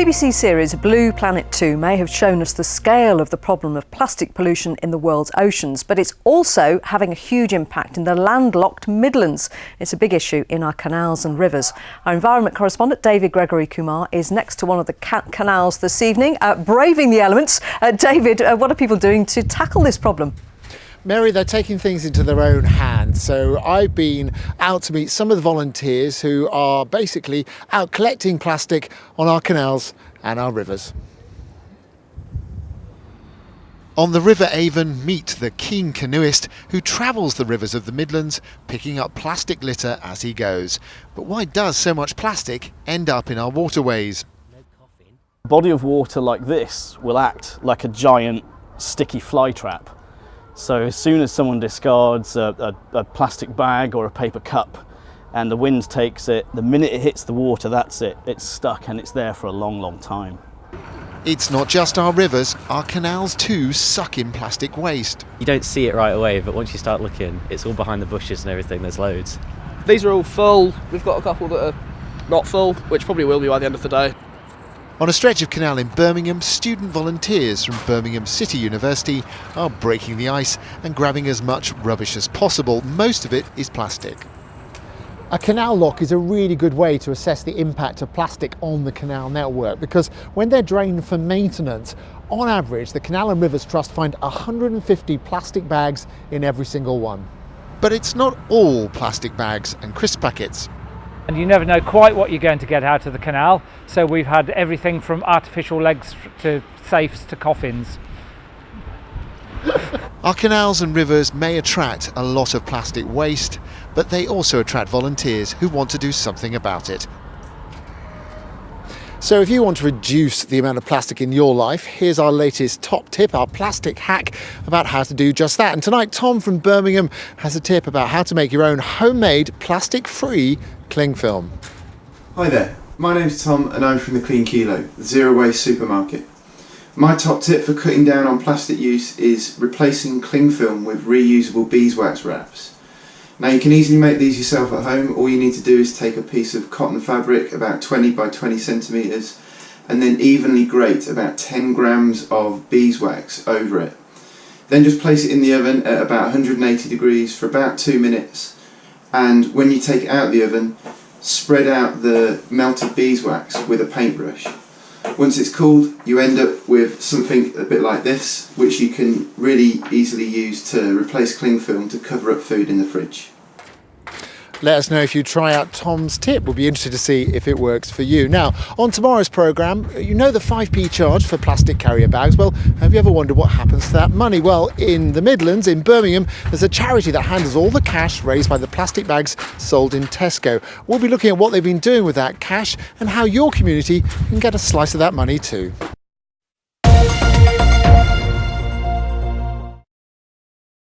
BBC series Blue Planet 2 may have shown us the scale of the problem of plastic pollution in the world's oceans, but it's also having a huge impact in the landlocked Midlands. It's a big issue in our canals and rivers. Our environment correspondent David Gregory-Kumar is next to one of the canals this evening, braving the elements. David, what are people doing to tackle this problem? Mary, they're taking things into their own hands. So I've been out to meet some of the volunteers who are basically out collecting plastic on our canals and our rivers. On the River Avon, meet the keen canoeist who travels the rivers of the Midlands, picking up plastic litter as he goes. But why does so much plastic end up in our waterways? A body of water like this will act like a giant sticky fly trap. So as soon as someone discards a plastic bag or a paper cup and the wind takes it, the minute it hits the water, that's it. It's stuck and it's there for a long, long time. It's not just our rivers, our canals too suck in plastic waste. You don't see it right away, but once you start looking, it's all behind the bushes and everything, there's loads. These are all full. We've got a couple that are not full, which probably will be by the end of the day. On a stretch of canal in Birmingham, student volunteers from Birmingham City University are breaking the ice and grabbing as much rubbish as possible. Most of it is plastic. A canal lock is a really good way to assess the impact of plastic on the canal network, because when they're drained for maintenance, on average the Canal and Rivers Trust find 150 plastic bags in every single one. But it's not all plastic bags and crisp packets. And you never know quite what you're going to get out of the canal, so we've had everything from artificial legs to safes to coffins. Our canals and rivers may attract a lot of plastic waste, but they also attract volunteers who want to do something about it. So if you want to reduce the amount of plastic in your life, here's our latest top tip, our plastic hack about how to do just that. And tonight, Tom from Birmingham has a tip about how to make your own homemade plastic-free cling film. Hi there, my name's Tom and I'm from the Clean Kilo, the zero waste supermarket. My top tip for cutting down on plastic use is replacing cling film with reusable beeswax wraps. Now you can easily make these yourself at home. All you need to do is take a piece of cotton fabric about 20 by 20 centimetres and then evenly grate about 10 grams of beeswax over it. Then just place it in the oven at about 180 degrees for about 2 minutes, and when you take it out of the oven, spread out the melted beeswax with a paintbrush. Once it's cooled, you end up with something a bit like this, which you can really easily use to replace cling film to cover up food in the fridge. Let us know if you try out Tom's tip. We'll be interested to see if it works for you. Now, on tomorrow's programme, you know the 5p charge for plastic carrier bags. Well, have you ever wondered what happens to that money? Well, in the Midlands, in Birmingham, there's a charity that handles all the cash raised by the plastic bags sold in Tesco. We'll be looking at what they've been doing with that cash and how your community can get a slice of that money too.